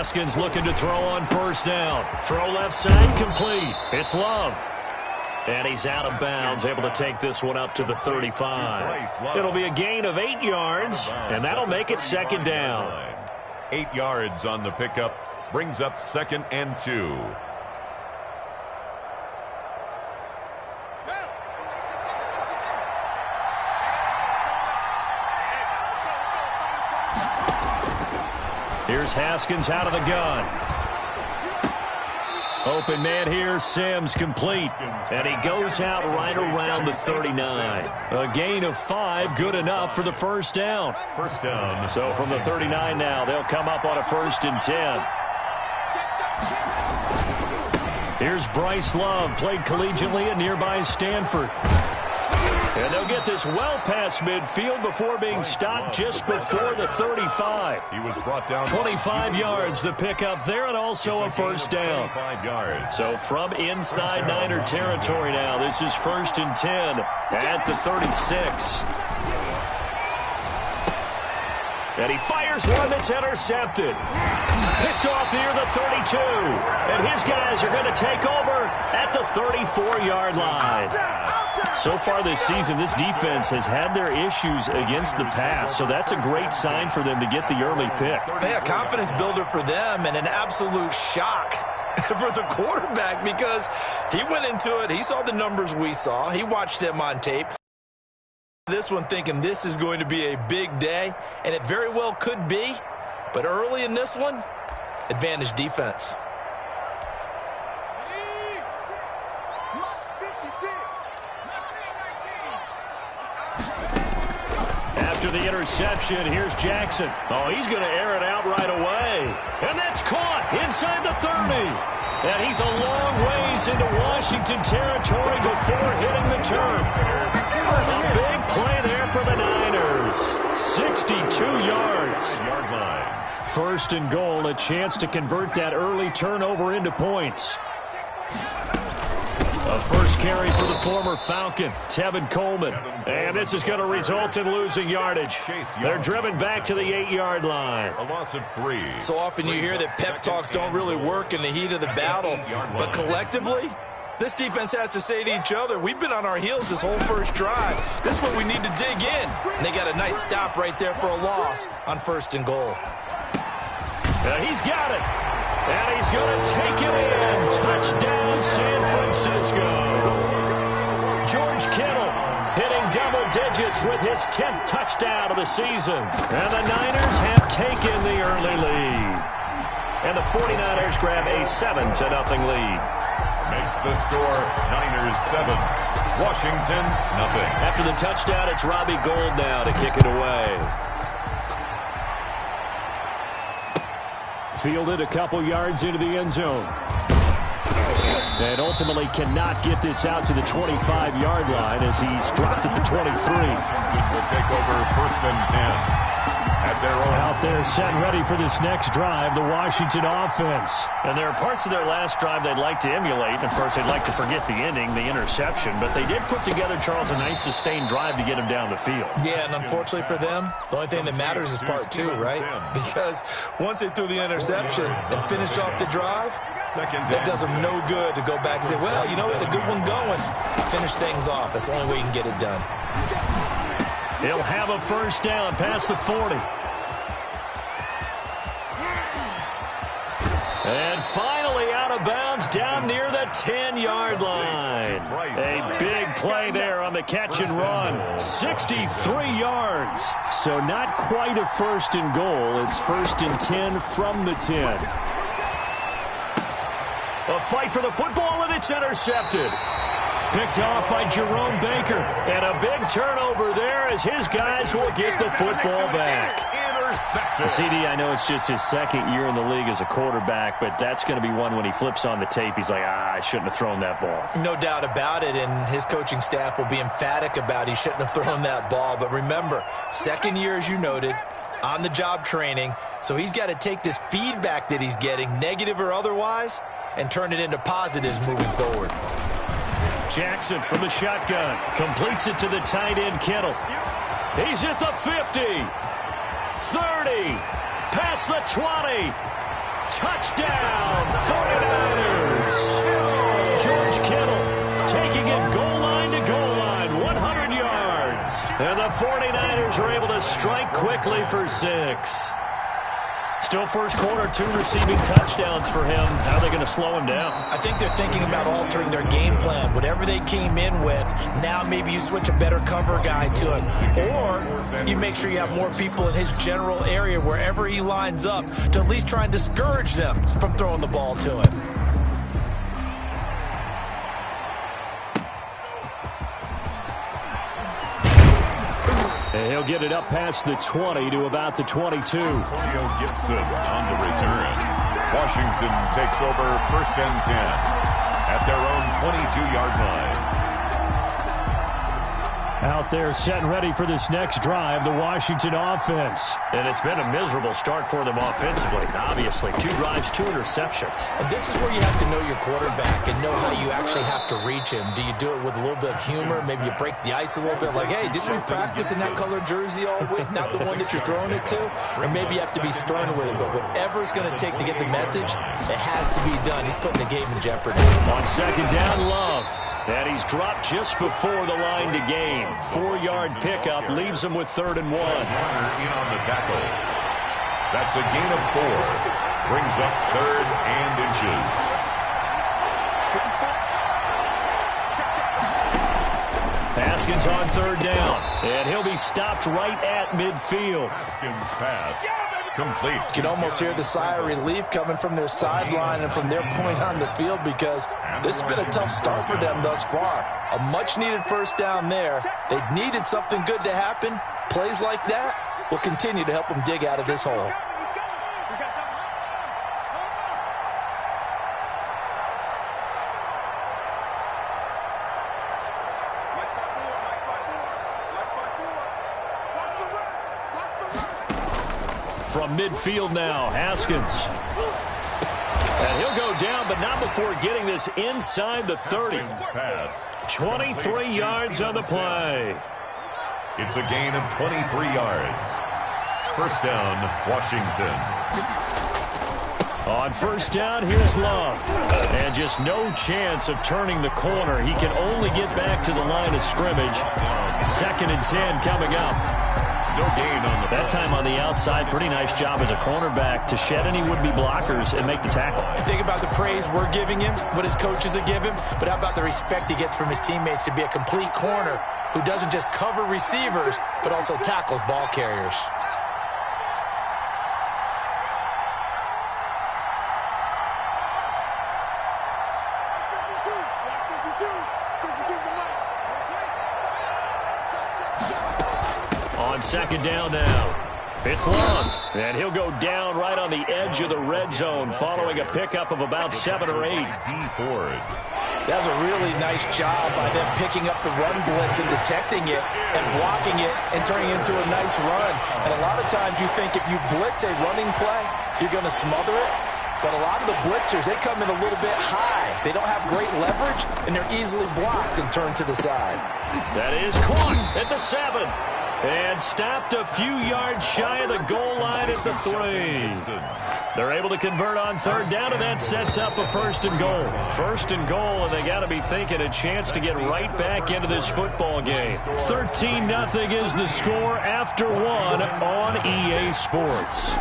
Haskins looking to throw on first down. Throw left side, complete. It's Love. And he's out of bounds, able to take this one up to the 35. It'll be a gain of 8 yards, and that'll make it second down. 8 yards on the pickup, brings up 2nd and 2. Here's Haskins out of the gun. Open man here, Sims complete. And he goes out right around the 39. A gain of 5, good enough for the first down. First down. So from the 39 now, they'll come up on a 1st and 10. Here's Bryce Love, played collegiately at nearby Stanford. And they'll get this well past midfield before being stopped just before the 35. He was brought down 25 yards, the pickup there, and also a first down. 25 yards. So from inside Niner territory now, this is 1st and 10 at the 36. And he fires one that's intercepted. Picked off near the 32. And his guys are going to take over at the 34-yard line. So far this season, this defense has had their issues against the pass, so that's a great sign for them to get the early pick. Yeah, confidence builder for them and an absolute shock for the quarterback because he went into it. He saw the numbers we saw. He watched them on tape. This one thinking this is going to be a big day, and it very well could be. But early in this one, advantage defense. After the interception, here's Jackson. Oh, he's going to air it out right away. And that's caught inside the 30. And he's a long ways into Washington territory before hitting the turf. A big play there for the Niners. 62 yards. Yard line. 1st and goal, a chance to convert that early turnover into points. A first carry for the former Falcon, Tevin Coleman. And this is going to result in losing yardage. They're driven back to the 8-yard line. A loss of 3. So often you hear that pep talks don't really work in the heat of the battle. But collectively, this defense has to say to each other, we've been on our heels this whole first drive. This is where we need to dig in. And they got a nice stop right there for a loss on 1st and goal. He's got it. And he's going to take it in. Touchdown, San Francisco. George Kittle hitting double digits with his 10th touchdown of the season. And the Niners have taken the early lead. And the 49ers grab a 7-0 lead. Makes the score Niners 7, Washington nothing. After the touchdown, it's Robbie Gould now to kick it away. Fielded a couple yards into the end zone. And ultimately cannot get this out to the 25-yard line as he's dropped at the 23. Will take over 1st and 10. At their own. Out there set ready for this next drive, the Washington offense. And there are parts of their last drive they'd like to emulate. And, of course, they'd like to forget the ending, the interception. But they did put together, Charles, a nice sustained drive to get him down the field. Yeah, and unfortunately for them, the only thing that matters is part 2, right? Because once they threw the interception and finished off the drive, that does them no good to go back and say, well, you know, we had a good one going. Finish things off. That's the only way you can get it done. He'll have a first down past the 40. And finally out of bounds down near the 10-yard line. A big play there on the catch and run. 63 yards. So not quite a 1st and goal. It's 1st and 10 from the 10. A fight for the football, and it's intercepted. Picked off by Jerome Baker. And a big turnover there as his guys will get the football back. CD, I know it's just his 2nd year in the league as a quarterback, but that's going to be one when he flips on the tape, he's like, I shouldn't have thrown that ball. No doubt about it, and his coaching staff will be emphatic about he shouldn't have thrown that ball. But remember, 2nd year, as you noted, on-the-job training, so he's got to take this feedback that he's getting, negative or otherwise, and turn it into positives moving forward. Jackson from the shotgun completes it to the tight end Kittle. He's at the 50, 30, past the 20, Touchdown, 49ers. George Kittle taking it goal line to goal line, 100 yards. And the 49ers are able to strike quickly for 6. Still first quarter, 2 receiving touchdowns for him. How are they going to slow him down? I think they're thinking about altering their game plan. Whatever they came in with, now maybe you switch a better cover guy to him. Or you make sure you have more people in his general area wherever he lines up to at least try and discourage them from throwing the ball to him. And he'll get it up past the 20 to about the 22. Antonio Gibson on the return. Washington takes over 1st and 10 at their own 22-yard line. Out there set and ready for this next drive, the Washington offense. And it's been a miserable start for them offensively, obviously. 2 drives, 2 interceptions. And this is where you have to know your quarterback and know how you actually have to reach him. Do you do it with a little bit of humor? Maybe you break the ice a little bit like, hey, didn't we practice in that color jersey all week? Not the one that you're throwing it to? Or maybe you have to be stern with him. But whatever it's going to take to get the message, it has to be done. He's putting the game in jeopardy. On 2nd down, Love. And he's dropped just before the line to gain. 4-yard pickup leaves him with 3rd and 1. Runner in on the tackle. That's a gain of 4. Brings up 3rd and inches. Haskins on 3rd down. And he'll be stopped right at midfield. Haskins pass. Complete. You can almost hear the sigh of relief coming from their sideline and from their point on the field because this has been a tough start for them thus far. A much-needed 1st down there. They needed something good to happen. Plays like that will continue to help them dig out of this hole. From midfield now, Haskins. And he'll go down, but not before getting this inside the 30. 23 yards on the play. It's a gain of 23 yards. 1st down, Washington. On 1st down, here's Love. And just no chance of turning the corner. He can only get back to the line of scrimmage. 2nd and 10 coming up. No gain on the that time on the outside. Pretty nice job as a cornerback to shed any would-be blockers and make the tackle. Think about the praise we're giving him, what his coaches are giving, but how about the respect he gets from his teammates to be a complete corner who doesn't just cover receivers, but also tackles ball carriers. On 2nd down now. It's Long, and he'll go down right on the edge of the red zone following a pickup of about 7 or 8. Ford. That's a really nice job by them picking up the run blitz and detecting it and blocking it and turning it into a nice run. And a lot of times you think if you blitz a running play, you're going to smother it. But a lot of the blitzers, they come in a little bit high. They don't have great leverage, and they're easily blocked and turned to the side. That is caught at the 7. And stopped a few yards shy of the goal line at the 3. They're able to convert on 3rd down, and that sets up a 1st and goal. 1st and goal, and they got to be thinking a chance to get right back into this football game. 13-0 is the score after 1 on EA Sports.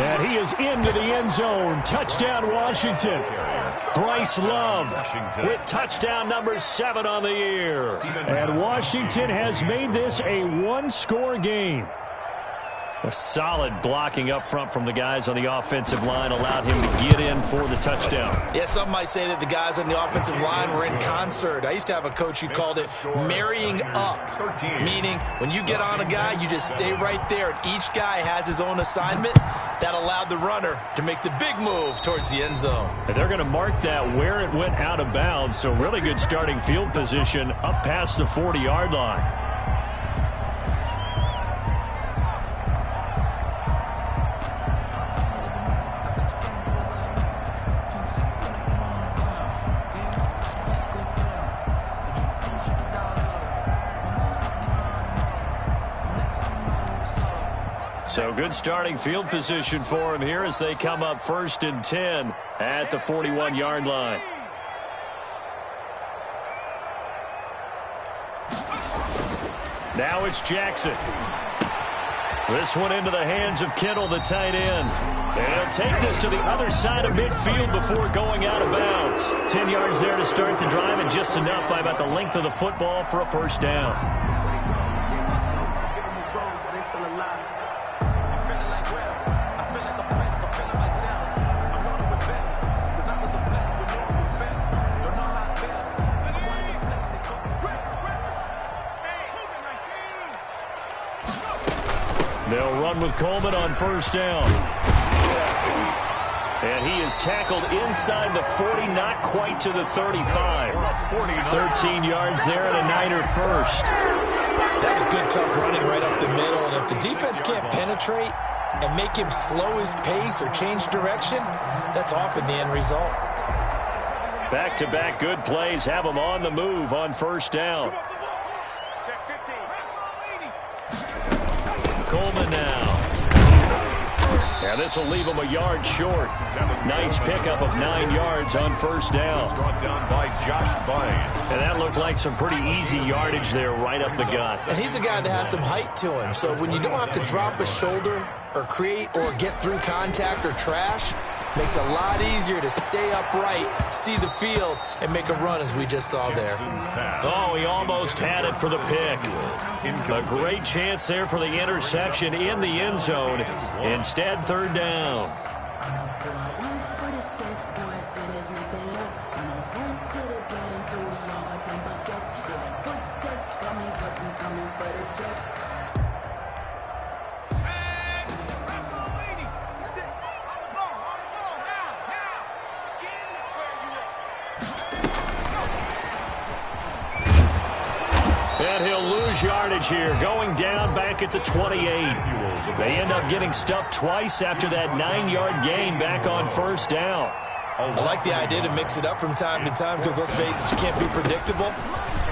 And he is into the end zone. Touchdown, Washington. Bryce Love with touchdown number 7 on the year. And Washington has made this a 1-score game. A solid blocking up front from the guys on the offensive line allowed him to get in for the touchdown. Yeah, some might say that the guys on the offensive line were in concert. I used to have a coach who called it marrying up, meaning when you get on a guy, you just stay right there, and each guy has his own assignment. That allowed the runner to make the big move towards the end zone. And they're going to mark that where it went out of bounds, so really good starting field position up past the 40-yard line. So good starting field position for him here as they come up 1st and 10 at the 41-yard line. Now it's Jackson. This one into the hands of Kittle, the tight end. And he'll take this to the other side of midfield before going out of bounds. 10 yards there to start the drive, and just enough by about the length of the football for a first down. They'll run with Coleman on first down. And he is tackled inside the 40, not quite to the 35. 13 yards there and a Niner first. That was good, tough running right up the middle. And if the defense can't penetrate and make him slow his pace or change direction, that's often the end result. Back-to-back good plays have him on the move on first down. Coleman now. Yeah, this will leave him a yard short. Nice pickup of 9 yards on first down. Brought down by Josh Vine. And that looked like some pretty easy yardage there right up the gut. And he's a guy that has some height to him. So when you don't have to drop a shoulder or create or get through contact or trash, makes it a lot easier to stay upright, see the field, and make a run as we just saw there. Oh, he almost had it for the pick. A great chance there for the interception in the end zone. Instead, third down. And he'll lose yardage here, going down back at the 28. They end up getting stuffed twice after that 9-yard gain back on first down. I like the idea to mix it up from time to time because, let's face it, you can't be predictable.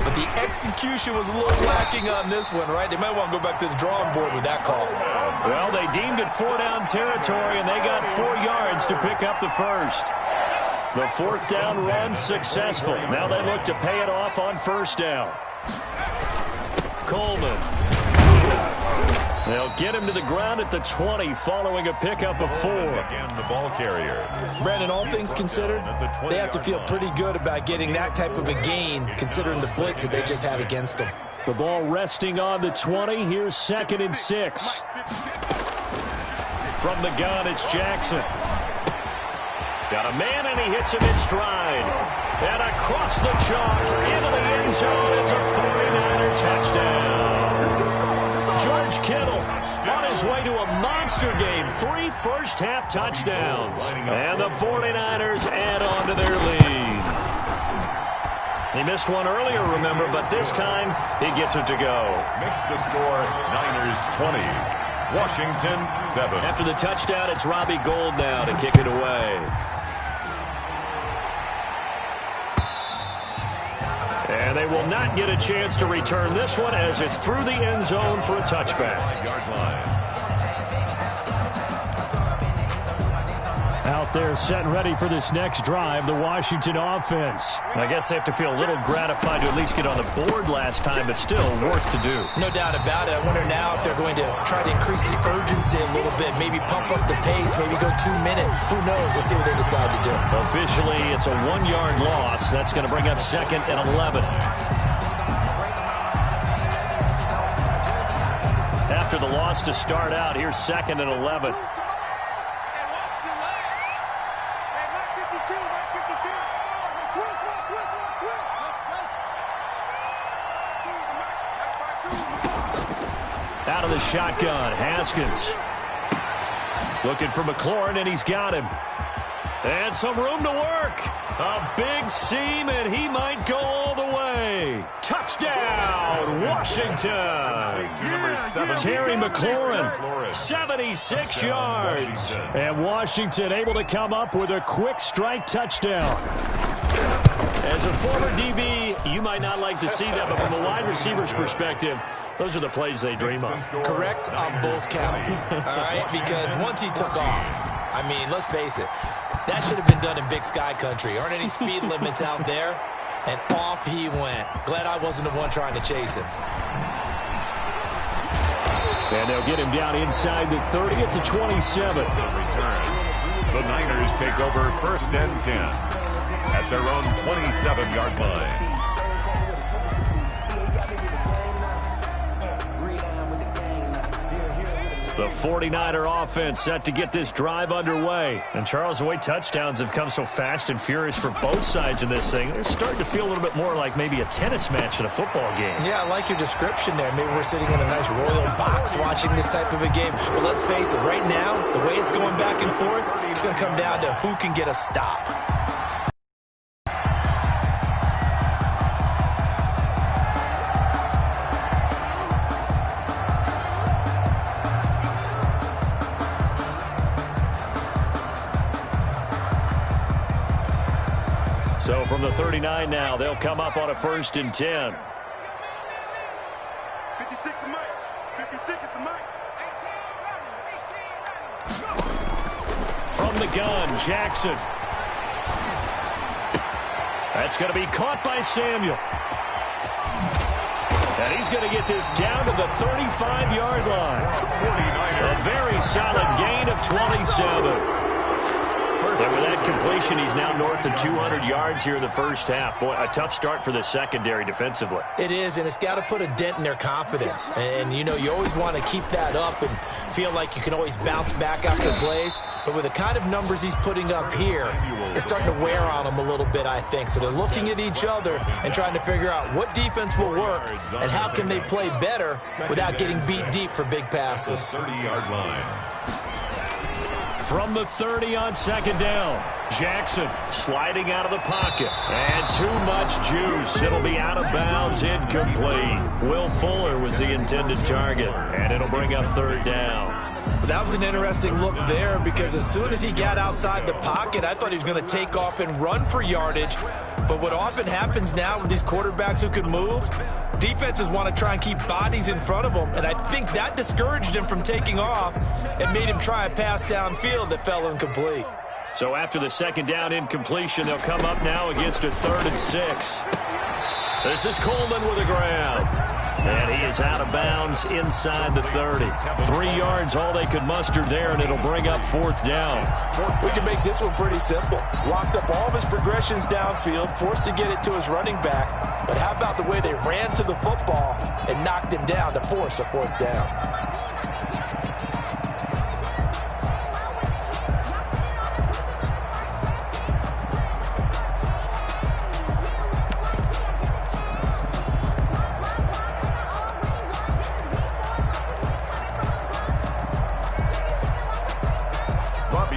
But the execution was a little lacking on this one, right? They might want to go back to the drawing board with that call. Well, they deemed it 4-down territory, and they got 4 yards to pick up the first. The fourth down run successful. Now they look to pay it off on first down. Coleman. They'll get him to the ground at the 20 following a pickup of 4. Again, the ball carrier. Brandon, all things considered, they have to feel pretty good about getting that type of a gain considering the blitz that they just had against them. The ball resting on the 20. Here's 2nd and 6. From the gun, it's Jackson. Got a man, and he hits him in stride. And across the chalk into the end zone. It's a 49er touchdown. George Kittle on his way to a monster game. 3 first-half touchdowns. And the 49ers add on to their lead. He missed one earlier, remember, but this time he gets it to go. Makes the score Niners 20. Washington 7. After the touchdown, it's Robbie Gould now to kick it away. And they will not get a chance to return this one as it's through the end zone for a touchback. Yard line. Out there set and ready for this next drive, the Washington offense. I guess they have to feel a little gratified to at least get on the board last time, but still work to do. No doubt about it. I wonder now if they're going to try to increase the urgency a little bit, maybe pump up the pace, maybe go 2 minutes. Who knows? Let's see what they decide to do. Officially, it's a 1-yard loss. That's going to bring up 2nd and 11. After the loss to start out, here's 2nd and 11. Out of the shotgun, Haskins. Looking for McLaurin, and he's got him. And some room to work. A big seam, and he might go all the way. Touchdown, Washington. Terry McLaurin, 76 yards. And Washington able to come up with a quick strike touchdown. As a former DB, you might not like to see that, but from a wide receiver's perspective, Those are the plays they dream of. Correct on both counts, all right? Because once he took off, I mean, let's face it, that should have been done in Big Sky Country. Aren't any speed limits out there? And off he went. Glad I wasn't the one trying to chase him. And they'll get him down inside the 30 at the 27. The return. The Niners take over 1st and 10 at their own 27-yard line. The 49er offense set to get this drive underway. And Charles, the way touchdowns have come so fast and furious for both sides in this thing, it's starting to feel a little bit more like maybe a tennis match in a football game. Yeah, I like your description there. Maybe we're sitting in a nice royal box watching this type of a game. But let's face it, right now, the way it's going back and forth, it's going to come down to who can get a stop. So from the 39 now, they'll come up on a 1st and 10. 56 is the mic. 56 is the mic. From the gun, Jackson. That's going to be caught by Samuel. And he's going to get this down to the 35-yard line. A very solid gain of 27. And with that completion, he's now north of 200 yards here in the first half. Boy, a tough start for the secondary defensively. It is, and it's got to put a dent in their confidence. And, you know, you always want to keep that up and feel like you can always bounce back after plays. But with the kind of numbers he's putting up here, it's starting to wear on them a little bit, I think. So they're looking at each other and trying to figure out what defense will work and how can they play better without getting beat deep for big passes. 30-yard line. From the 30 on 2nd down, Jackson sliding out of the pocket. And too much juice. It'll be out of bounds, incomplete. Will Fuller was the intended target, and it'll bring up 3rd down. That was an interesting look there because as soon as he got outside the pocket, I thought he was going to take off and run for yardage. But what often happens now with these quarterbacks who can move, defenses want to try and keep bodies in front of them, and I think that discouraged him from taking off and made him try a pass downfield that fell incomplete. So after the 2nd down incompletion, they'll come up now against a 3rd and 6. This is Coleman with a grab. And he is out of bounds inside the 30. 3 yards, all they could muster there, and it'll bring up 4th down. We can make this one pretty simple. Locked up all of his progressions downfield, forced to get it to his running back. But how about the way they ran to the football and knocked him down to force a 4th down?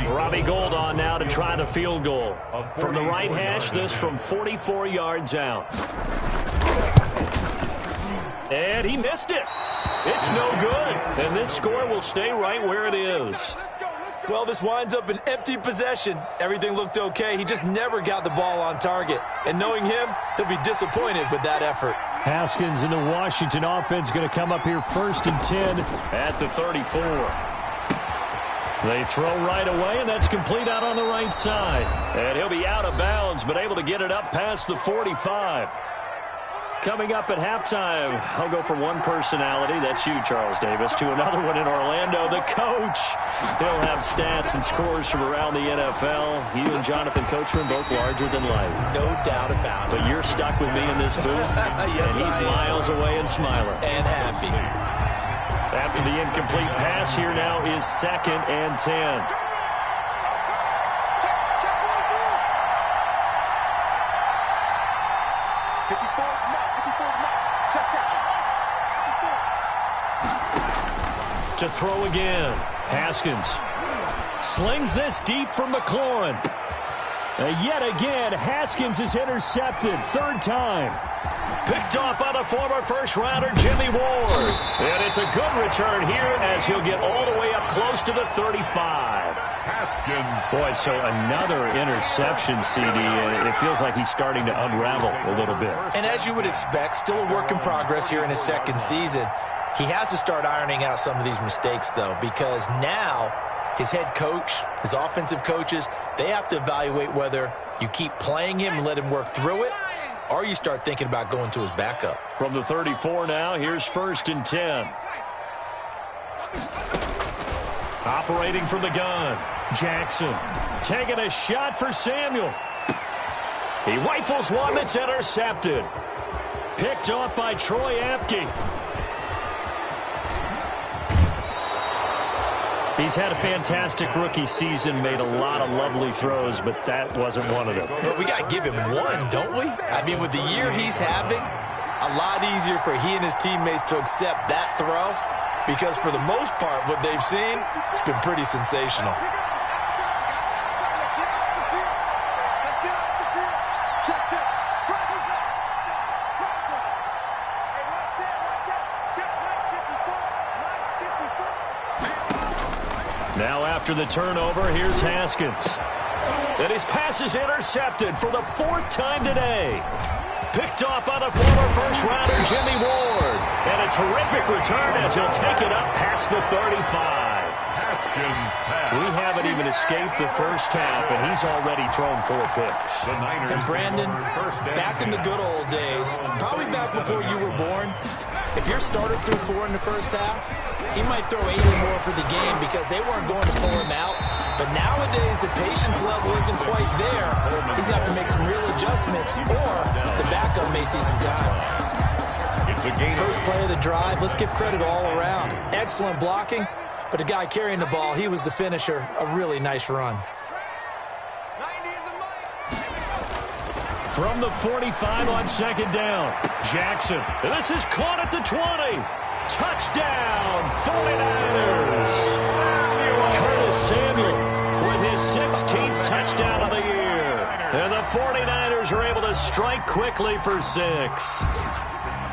Robbie Gould on now to try the field goal. From the right hash, this from 44 yards out. And he missed it. It's no good. And this score will stay right where it is. Well, this winds up an empty possession. Everything looked okay. He just never got the ball on target. And knowing him, he'll be disappointed with that effort. Haskins and the Washington offense going to come up here 1st and 10 at the 34. They throw right away, and that's complete out on the right side. And he'll be out of bounds, but able to get it up past the 45. Coming up at halftime, I'll go from one personality, that's you, Charles Davis, to another one in Orlando, the coach. He'll have stats and scores from around the NFL. You and Jonathan Coachman, both larger than life. No doubt about it. But you're stuck with me in this booth, yes, and he's miles away and smiling. And happy. After the incomplete pass, here now is 2nd and 10. To throw again. Haskins slings this deep from McLaurin. Yet again, Haskins is intercepted. 3rd time. Picked off by the former first-rounder Jimmy Ward. And it's a good return here as he'll get all the way up close to the 35. Haskins. Boy, so another interception, CD. It feels like he's starting to unravel a little bit. And as you would expect, still a work in progress here in his second season. He has to start ironing out some of these mistakes, though, because now his head coach, his offensive coaches, they have to evaluate whether you keep playing him and let him work through it, or you start thinking about going to his backup. From the 34 now, here's 1st and 10. Operating from the gun, Jackson taking a shot for Samuel. He rifles one that's intercepted. Picked off by Troy Apke. He's had a fantastic rookie season, made a lot of lovely throws, but that wasn't one of them. Well, we got to give him one, don't we? I mean, with the year he's having, a lot easier for he and his teammates to accept that throw, because for the most part, what they've seen, it's been pretty sensational. Now after the turnover, here's Haskins. And his pass is intercepted for the 4th time today. Picked off by the former first-rounder Jimmy Ward. And a terrific return as he'll take it up past the 35. Haskins pass. We haven't even escaped the first half, and he's already thrown 4 picks. The Niners. And Brandon, back in the good old days, probably back before you were born, if your starter threw 4 in the first half, he might throw 8 or more for the game because they weren't going to pull him out. But nowadays, the patience level isn't quite there. He's going to have to make some real adjustments, or the backup may see some time. It's a game. First play of the drive, let's give credit all around. Excellent blocking, but the guy carrying the ball, he was the finisher. A really nice run. From the 45 on 2nd down, Jackson. And this is caught at the 20. Touchdown, 49ers. Curtis Samuel with his 16th touchdown of the year. And the 49ers are able to strike quickly for 6.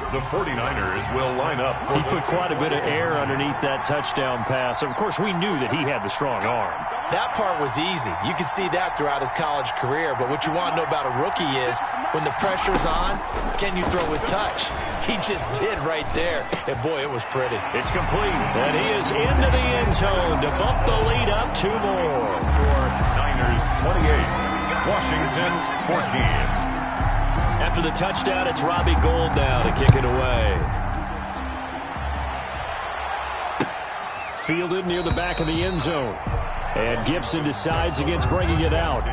The 49ers will line up. He put quite a bit of air underneath that touchdown pass. Of course, we knew that he had the strong arm. That part was easy. You could see that throughout his college career. But what you want to know about a rookie is when the pressure's on, can you throw with touch? He just did right there. And, boy, it was pretty. It's complete. And he is into the end zone to bump the lead up 2 more. For Niners 28, Washington 14. After the touchdown, it's Robbie Gould now to kick it away. Fielded near the back of the end zone. And Gibson decides against bringing it out.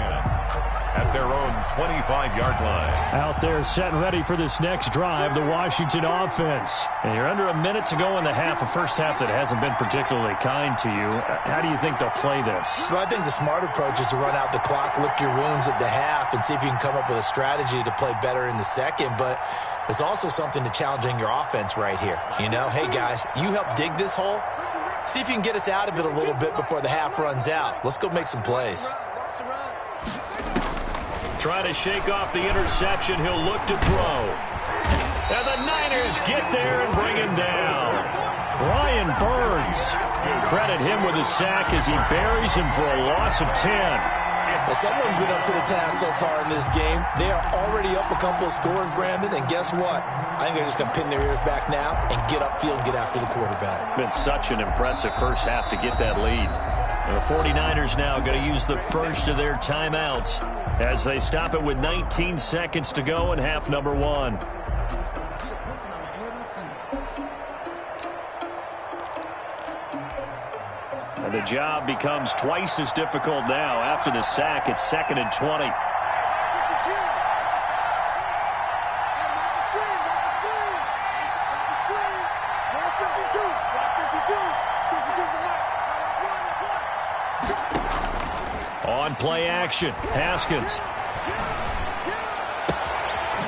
At their own 25-yard line. Out there set and ready for this next drive, the Washington offense. And you're under a minute to go in the half, a first half that hasn't been particularly kind to you. How do you think they'll play this? Well, I think the smart approach is to run out the clock, lick your wounds at the half, and see if you can come up with a strategy to play better in the second. But there's also something to challenging your offense right here. You know, hey, guys, you help dig this hole. See if you can get us out of it a little bit before the half runs out. Let's go make some plays. Trying to shake off the interception. He'll look to throw. And the Niners get there and bring him down. Brian Burns. Credit him with a sack as he buries him for a loss of 10. Well, someone's been up to the task so far in this game. They are already up a couple of scores, Brandon, and guess what? I think they're just going to pin their ears back now and get upfield and get after the quarterback. Been such an impressive first half to get that lead. The 49ers now going to use the first of their timeouts as they stop it with 19 seconds to go in half number 1. And the job becomes twice as difficult now. After the sack, it's 2nd and 20. On play action, Haskins.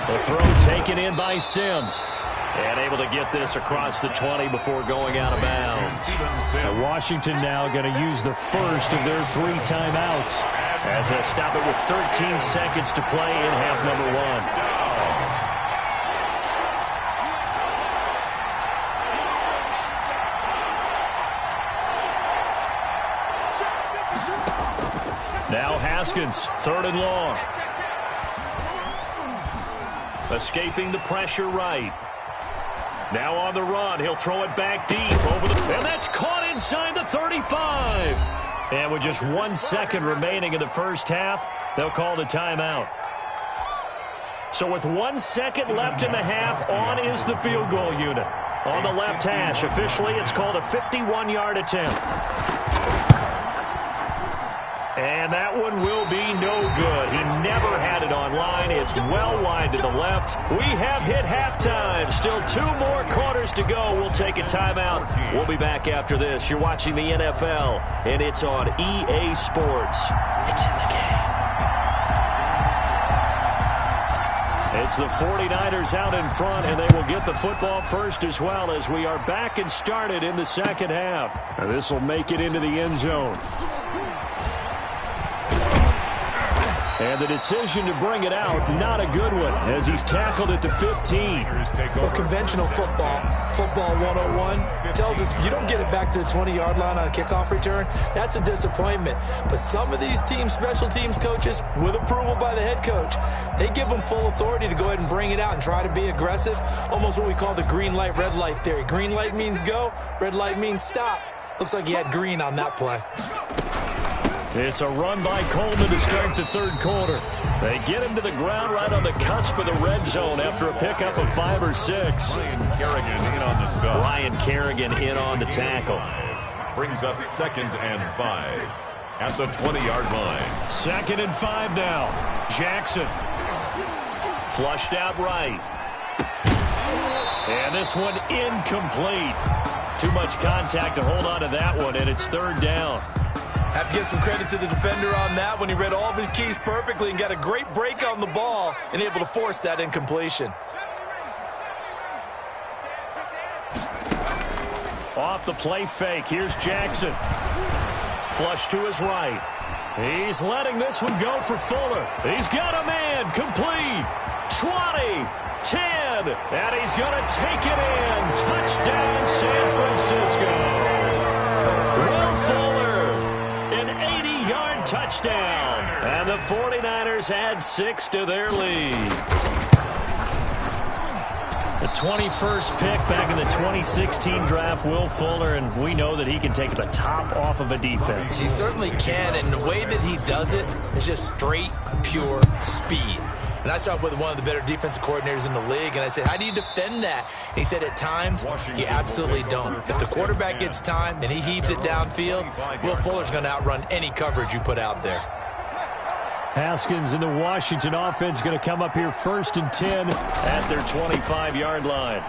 The throw taken in by Sims. And able to get this across the 20 before going out of bounds. And Washington now going to use the first of their 3 timeouts as they stop it with 13 seconds to play in half number 1. Haskins, 3rd and long. Escaping the pressure right. Now on the run. He'll throw it back deep. And that's caught inside the 35. And with just 1 second remaining in the first half, they'll call the timeout. So with 1 second left in the half, on is the field goal unit. On the left hash, officially it's called a 51-yard attempt. And that one will be no good. He never had it on line. It's well wide to the left. We have hit halftime. Still 2 more quarters to go. We'll take a timeout. We'll be back after this. You're watching the NFL, and it's on EA Sports. It's in the game. It's the 49ers out in front, and they will get the football first as well as we are back and started in the second half. Now this will make it into the end zone. And the decision to bring it out, not a good one, as he's tackled at the 15. Well, conventional football 101, tells us if you don't get it back to the 20-yard line on a kickoff return, that's a disappointment. But some of these teams, special teams coaches, with approval by the head coach, they give them full authority to go ahead and bring it out and try to be aggressive, almost what we call the green light, red light theory. Green light means go, red light means stop. Looks like he had green on that play. It's a run by Coleman to start the third quarter. They get him to the ground right on the cusp of the red zone after a pickup of 5 or 6. Ryan Kerrigan in on the stop. Ryan Kerrigan in on the tackle. Brings up 2nd and 5 at the 20-yard line. 2nd and 5 now. Jackson. Flushed out right. And this one incomplete. Too much contact to hold on to that one, and it's 3rd down. Have to give some credit to the defender on that when he read all of his keys perfectly and got a great break on the ball and able to force that incompletion. Off the play fake. Here's Jackson. Flush to his right. He's letting this one go for Fuller. He's got a man. Complete. 20. 10. And he's going to take it in. Touchdown, San Francisco. Will Fuller. An 80-yard touchdown. And the 49ers add 6 to their lead. The 21st pick back in the 2016 draft, Will Fuller, and we know that he can take the top off of a defense. He certainly can, and the way that he does it is just straight, pure speed. And I saw with one of the better defensive coordinators in the league, and I said, how do you defend that? And he said, at times, you absolutely don't. If the quarterback gets time and he heaves it downfield, Will Fuller's going to outrun any coverage you put out there. Haskins in the Washington offense going to come up here 1st and 10 at their 25-yard line.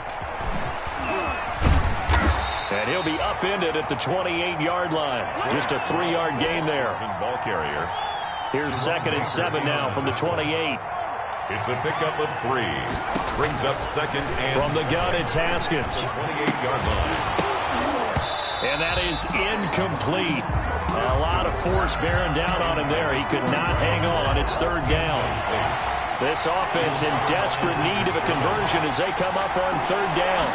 And he'll be upended at the 28-yard line. Just a 3-yard gain there. Ball carrier. Here's 2nd and 7 now from the 28. It's a pickup of 3. Brings up 2nd and from the gun, it's Haskins. 28-yard line. And that is incomplete. A lot of force bearing down on him there. He could not hang on. It's 3rd down. This offense in desperate need of a conversion as they come up on 3rd down.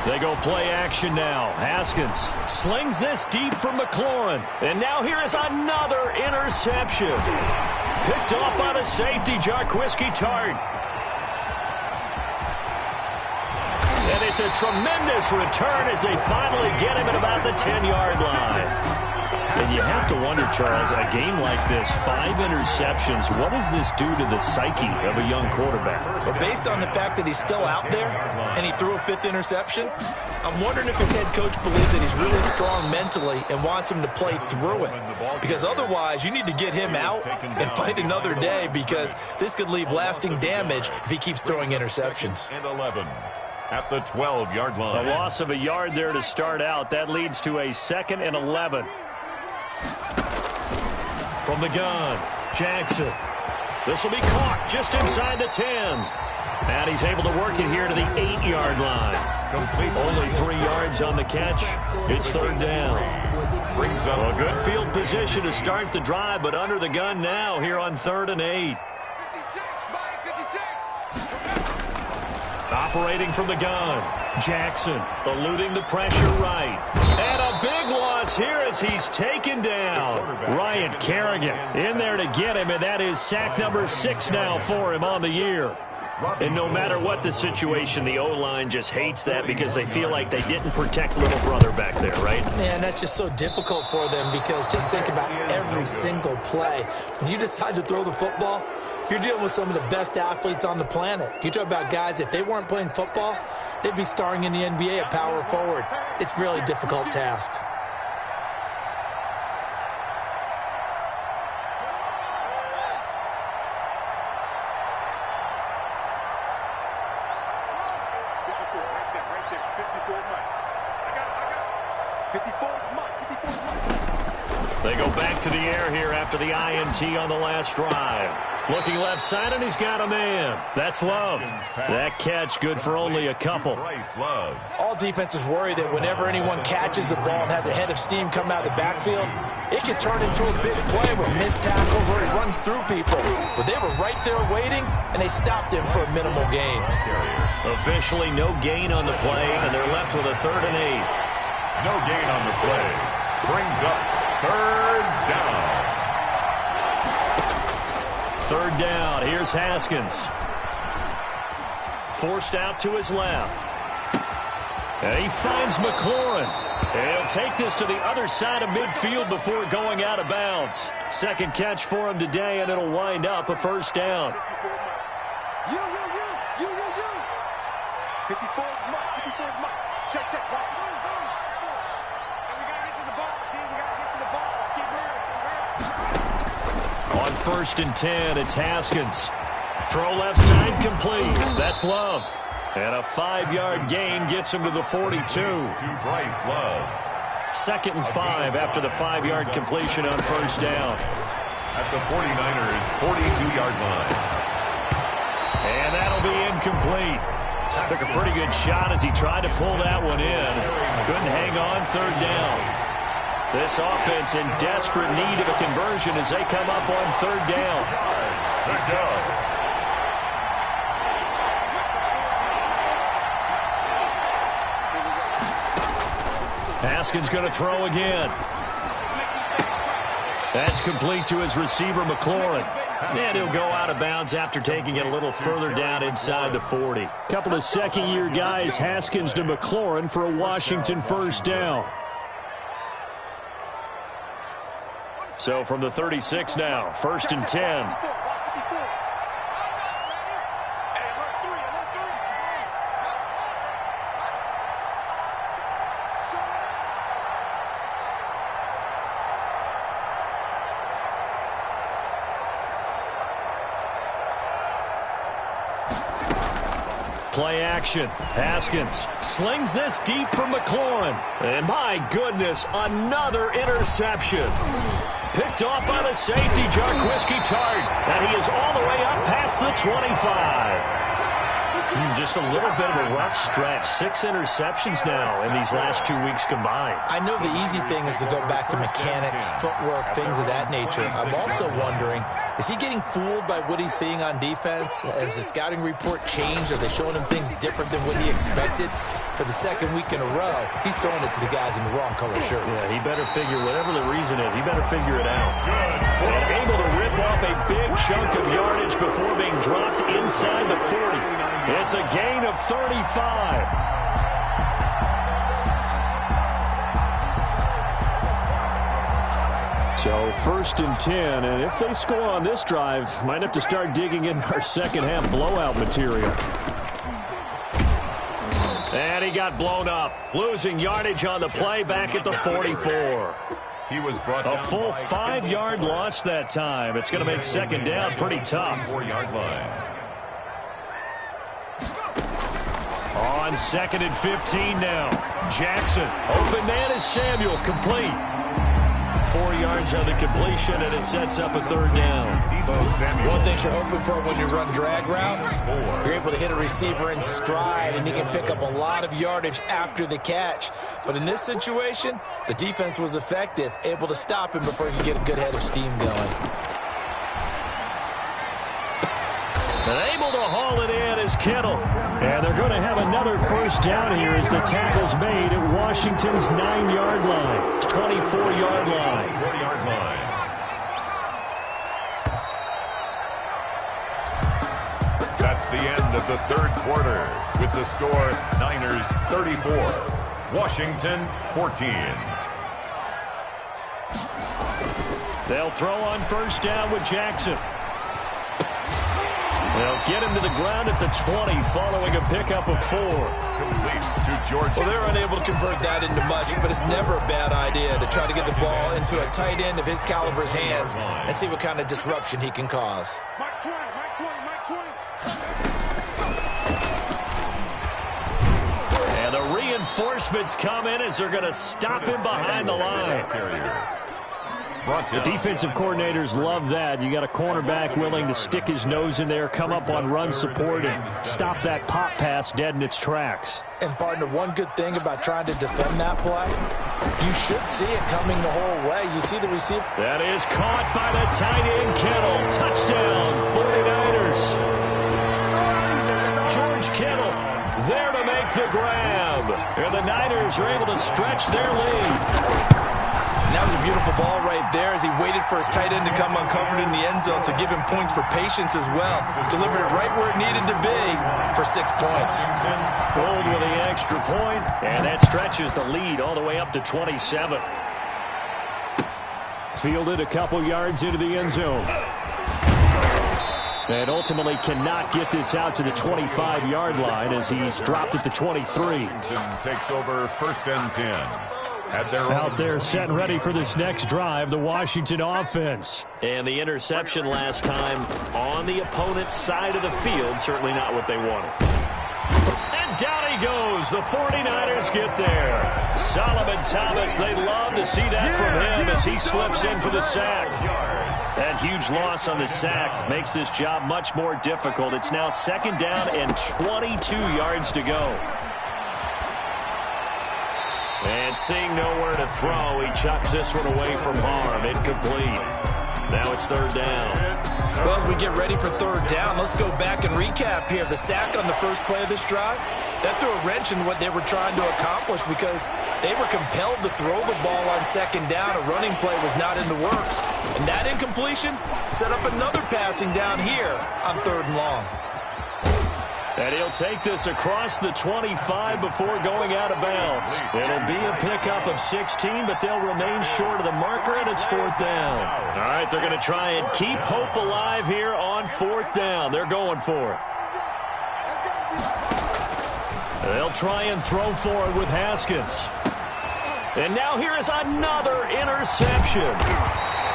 They go play action now. Haskins slings this deep from McLaurin. And now here is another interception. Picked off by the safety, Jarquiski Tart. And it's a tremendous return as they finally get him at about the 10-yard line. And you have to wonder, Charles, a game like this, 5 interceptions, what does this do to the psyche of a young quarterback? Well, based on the fact that he's still out there and he threw a 5th interception, I'm wondering if his head coach believes that he's really strong mentally and wants him to play through it. Because otherwise, you need to get him out and fight another day, because this could leave lasting damage if he keeps throwing interceptions. And 11 at the 12-yard line. A loss of a yard there to start out. That leads to a 2nd and 11. From the gun, Jackson. This will be caught just inside the 10. And he's able to work it here to the 8-yard line. Only 3 yards on the catch. It's 3rd down. Brings up a good field position to start the drive, but under the gun now here on 3rd and 8. Operating from the gun, Jackson eluding the pressure right. And a big loss is here as he's taken down. Ryan Kerrigan in there to get him, and that is sack number 6 now for him on the year. And no matter what the situation, the O-line just hates that because they feel like they didn't protect little brother back there, right? Man, that's just so difficult for them because just think about every single play. When you decide to throw the football, you're dealing with some of the best athletes on the planet. You talk about guys, if they weren't playing football, they'd be starring in the NBA at power forward. It's a really difficult task. They go back to the air here after the INT on the last drive. Looking left side, and he's got a man. That's Love. That catch good for only a couple. All defenses worry that whenever anyone catches the ball and has a head of steam come out of the backfield, it can turn into a big play with missed tackles or he runs through people. But they were right there waiting, and they stopped him for a minimal gain. Officially no gain on the play, and they're left with a 3rd and 8. No gain on the play. Brings up 3rd down. 3rd down. Here's Haskins. Forced out to his left. And he finds McLaurin. And he'll take this to the other side of midfield before going out of bounds. 2nd catch for him today, and it'll wind up a 1st down. 54 is Mike. 54 is Mike. Check. Watch. And we got to get to the ball, team. We got to get to the ball. Let's keep moving. On 1st and 10, it's Haskins. Throw left side complete. That's Love. And a 5-yard gain gets him to the 42. To Bryce Love. 2nd and 5 after the 5-yard completion on 1st down. At the 49ers' 42-yard line. And that'll be incomplete. Took a pretty good shot as he tried to pull that one in. Couldn't hang on 3rd down. This offense in desperate need of a conversion as they come up on 3rd down. Good job. Haskins going to throw again. That's complete to his receiver, McLaurin. And he'll go out of bounds after taking it a little further down inside the 40. Couple of second-year guys, Haskins to McLaurin for a Washington 1st down. So from the 36 now, 1st and 10. Play action. Haskins slings this deep for McLaurin. And my goodness, another interception. Picked off by the safety, Jarquiski Tart. And he is all the way up past the 25. Just a little bit of a rough stretch. 6 interceptions now in these last 2 weeks combined. I know the easy thing is to go back to mechanics, footwork, things of that nature. I'm also wondering, is he getting fooled by what he's seeing on defense? Has the scouting report changed? Are they showing him things different than what he expected? For the 2nd week in a row, he's throwing it to the guys in the wrong color shirts. Yeah, he better figure, whatever the reason is, he better figure it out. And able to rip off a big chunk of yardage before being dropped inside the 40. It's a gain of 35. So 1st and 10, and if they score on this drive, might have to start digging in our second-half blowout material. And he got blown up, losing yardage on the play back at the 44. He was brought a full 5-yard loss that time. It's going to make 2nd down pretty tough. 4-yard line. On 2nd and 15 now. Jackson, open man is Samuel, complete. 4 yards on the completion, and it sets up a 3rd down. One thing you're hoping for when you run drag routes, you're able to hit a receiver in stride, and he can pick up a lot of yardage after the catch. But in this situation, the defense was effective, able to stop him before he could get a good head of steam going. And able to haul it in is Kittle. And they're going to have another first down here as the tackle's made at Washington's 9-yard line. 24-yard line. 4-yard line. That's the end of the third quarter with the score Niners 34, Washington 14. They'll throw on first down with Jackson. They'll get him to the ground at the 20 following a pickup of 4. Complete to George. Well, they're unable to convert that into much, but it's never a bad idea to try to get the ball into a tight end of his caliber's hands and see what kind of disruption he can cause. Mike 20, Mike 20, Mike 20. And the reinforcements come in as they're going to stop him behind the line. The defensive coordinators love that. You got a cornerback willing to stick his nose in there, come up on run support, and stop that pop pass dead in its tracks. And, partner, one good thing about trying to defend that play, you should see it coming the whole way. You see the receiver. That is caught by the tight end, Kittle. Touchdown, 49ers. George Kittle there to make the grab. And the Niners are able to stretch their lead. And that was a beautiful ball right there as he waited for his tight end to come uncovered in the end zone, so give him points for patience as well. Delivered it right where it needed to be for 6 points. Gold with the extra point, and that stretches the lead all the way up to 27. Fielded a couple yards into the end zone. And ultimately cannot get this out to the 25-yard line as he's dropped at the 23. Takes over first and 10. Out there set and ready for this next drive, the Washington offense. And the interception last time on the opponent's side of the field, certainly not what they wanted. And down he goes. The 49ers get there. Solomon Thomas, they love to see that from him as he slips in for the sack. That huge loss on the sack makes this job much more difficult. It's now second down and 22 yards to go. And seeing nowhere to throw, he chucks this one away from harm. Incomplete. Now it's third down. Well, as we get ready for third down, let's go back and recap here. The sack on the first play of this drive, that threw a wrench in what they were trying to accomplish because they were compelled to throw the ball on second down. A running play was not in the works. And that incompletion set up another passing down here on third and long. And he'll take this across the 25 before going out of bounds. It'll be a pickup of 16, but they'll remain short of the marker, and it's fourth down. All right, they're going to try and keep hope alive here on fourth down. They're going for it. They'll try and throw for it with Haskins. And now here is another interception.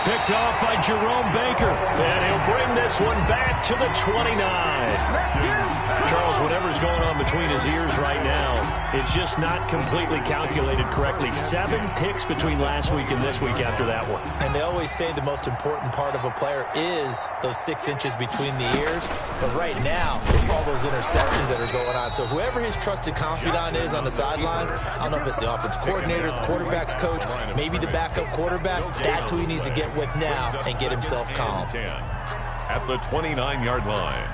Picked off by Jerome Baker. And he'll bring this one back to the 29. Charles, whatever's going on between his ears right now, it's just not completely calculated correctly. 7 picks between last week and this week after that one. And they always say the most important part of a player is those 6 inches between the ears. But right now, it's all those interceptions that are going on. So whoever his trusted confidant is on the sidelines, I don't know if it's the offensive coordinator, the quarterback's coach, maybe the backup quarterback, that's who he needs to get with now and get himself calm. At the 29-yard line.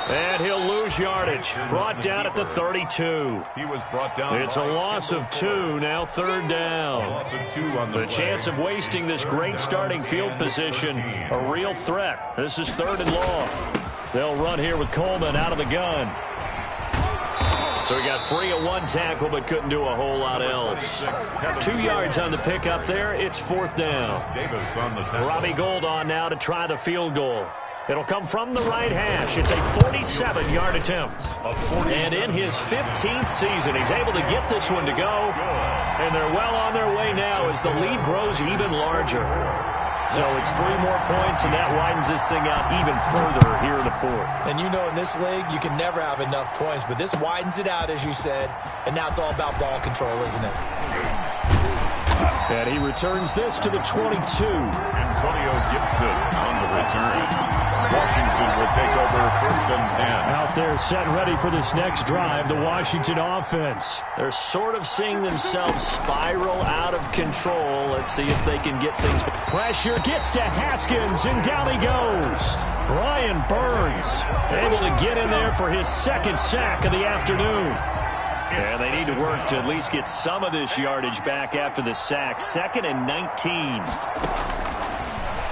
And he'll lose yardage. Brought down at the 32. He was brought down. It's a loss of 2, now third down. The chance of wasting this great starting field position, a real threat. This is third and long. They'll run here with Coleman out of the gun. So he got free of 1 tackle, but couldn't do a whole lot else. 2 yards on the pickup there. It's fourth down. Robbie Gould on now to try the field goal. It'll come from the right hash. It's a 47-yard attempt. And in his 15th season, he's able to get this one to go. And they're well on their way now as the lead grows even larger. So it's 3 more points, and that widens this thing out even further here in the fourth. And you know, in this league, you can never have enough points. But this widens it out, as you said. And now it's all about ball control, isn't it? And he returns this to the 22. Antonio Gibson on the return. Washington will take over 1st and 10. Out there set ready for this next drive, the Washington offense. They're sort of seeing themselves spiral out of control. Let's see if they can get things. Pressure gets to Haskins, and down he goes. Brian Burns able to get in there for his 2nd sack of the afternoon. And they need to work to at least get some of this yardage back after the sack. 2nd and 19.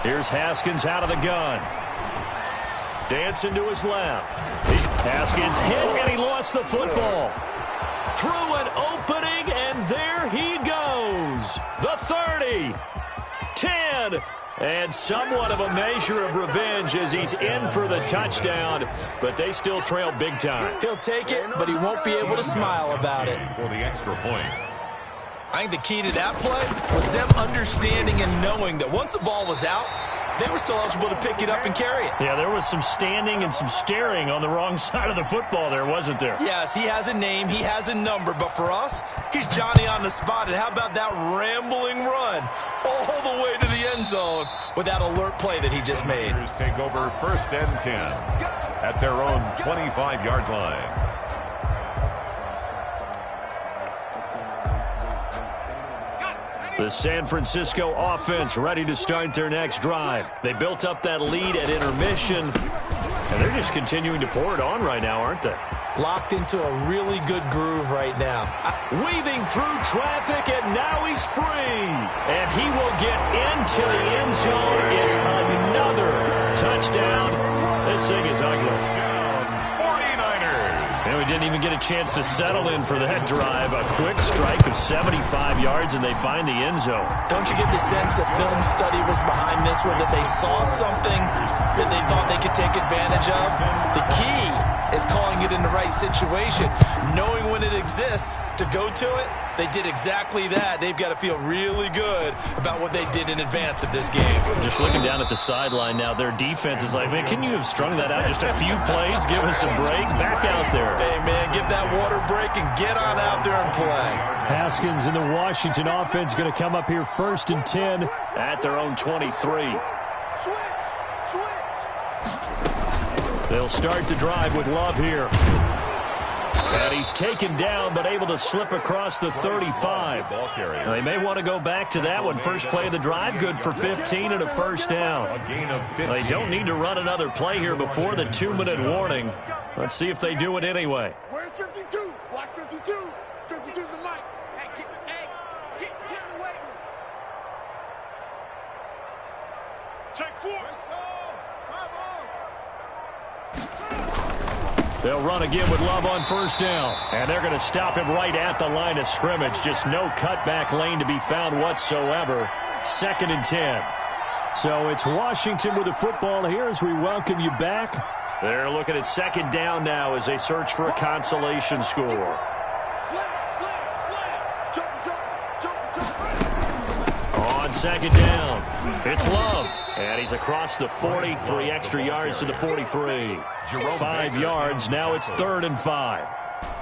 Here's Haskins out of the gun. Dancing to his left. Haskins hit, and he lost the football. Through an opening, and there he goes. The 30. 10. And somewhat of a measure of revenge as he's in for the touchdown, but they still trail big time. He'll take it, but he won't be able to smile about it. For the extra point. I think the key to that play was them understanding and knowing that once the ball was out, they were still eligible to pick it up and carry it. Yeah, there was some standing and some staring on the wrong side of the football there, wasn't there? Yes, he has a name, he has a number, but for us, he's Johnny on the spot. And how about that rambling run all the way to the end zone with that alert play that he just made? Take over 1st and 10 at their own 25-yard line. The San Francisco offense ready to start their next drive. They built up that lead at intermission, and they're just continuing to pour it on right now, aren't they? Locked into a really good groove right now. Weaving through traffic, and now he's free. And he will get into the end zone. It's another touchdown. This thing is ugly. And we didn't even get a chance to settle in for that drive. A quick strike of 75 yards, and they find the end zone. Don't you get the sense that film study was behind this one, that they saw something that they thought they could take advantage of? The key is calling it in the right situation, knowing when it exists to go to it. They did exactly that. They've got to feel really good about what they did in advance of this game. Just looking down at the sideline now, their defense is like, man, can you have strung that out just a few plays? Give us a break. Back out there. Hey, man, give that water break and get on out there and play. Haskins and the Washington offense going to come up here 1st and 10 at their own 23. Switch. They'll start the drive with Love here. And he's taken down, but able to slip across the 35. Now, they may want to go back to that one. First play of the drive, good for 15 and a 1st down. They don't need to run another play here before the 2-minute warning. Let's see if they do it anyway. Where's 52? Watch 52. 52's the mic. Hey, get in the way. Check 4. They'll run again with Love on 1st down. And they're going to stop him right at the line of scrimmage. Just no cutback lane to be found whatsoever. 2nd and 10. So it's Washington with the football here as we welcome you back. They're looking at 2nd down now as they search for a consolation score. On 2nd down, it's Love. And he's across the 40, 3 extra yards to the 43. 5 yards, now it's 3rd and 5.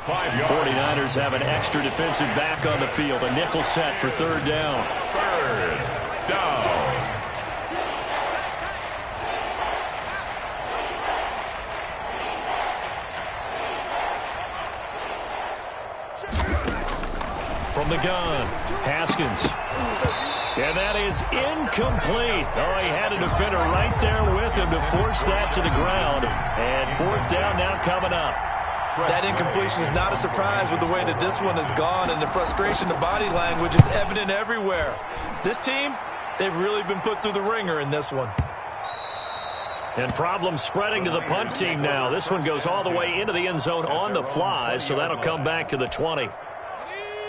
49ers have an extra defensive back on the field. A nickel set for 3rd down. 3rd down. From the gun, Haskins. And that is incomplete. Oh, he had a defender right there with him to force that to the ground. And 4th down now coming up. That incompletion is not a surprise with the way that this one has gone, and the frustration, the body language is evident everywhere. This team, they've really been put through the ringer in this one. And problems spreading to the punt team now. This one goes all the way into the end zone on the fly, so that'll come back to the 20.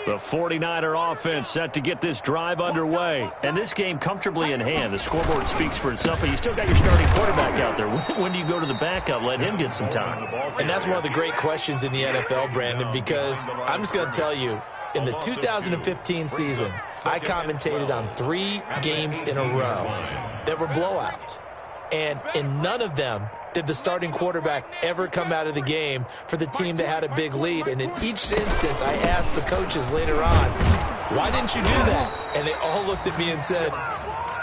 The 49er offense set to get this drive underway. And this game comfortably in hand. The scoreboard speaks for itself, but you still got your starting quarterback out there. When do you go to the backup? Let him get some time. And that's one of the great questions in the NFL, Brandon, because I'm just going to tell you, in the 2015 season, I commentated on 3 games in a row that were blowouts. And in none of them did the starting quarterback ever come out of the game for the team that had a big lead. And in each instance, I asked the coaches later on, why didn't you do that? And they all looked at me and said,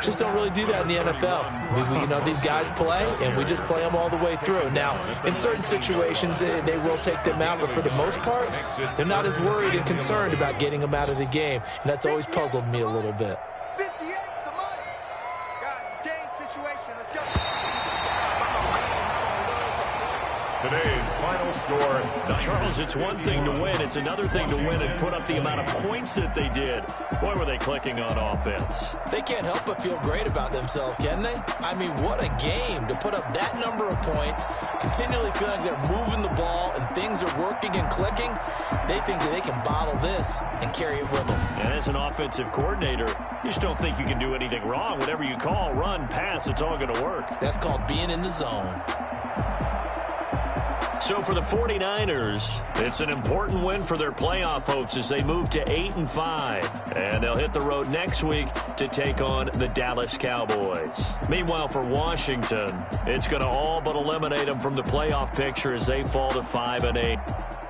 Just don't really do that in the NFL. You know, these guys play, and we just play them all the way through. Now, in certain situations, they will take them out, but for the most part, they're not as worried and concerned about getting them out of the game, and that's always puzzled me a little bit. 58, the money. Guys, it's game situation. Let's go. Today's final score. Charles, it's one thing to win. It's another thing to win and put up the amount of points that they did. Boy, were they clicking on offense. They can't help but feel great about themselves, can they? I mean, what a game to put up that number of points, continually feeling like they're moving the ball and things are working and clicking. They think that they can bottle this and carry it with them. And as an offensive coordinator, you just don't think you can do anything wrong. Whatever you call, run, pass, it's all going to work. That's called being in the zone. So for the 49ers, it's an important win for their playoff hopes as they move to 8-5. And they'll hit the road next week to take on the Dallas Cowboys. Meanwhile, for Washington, it's going to all but eliminate them from the playoff picture as they fall to 5-8.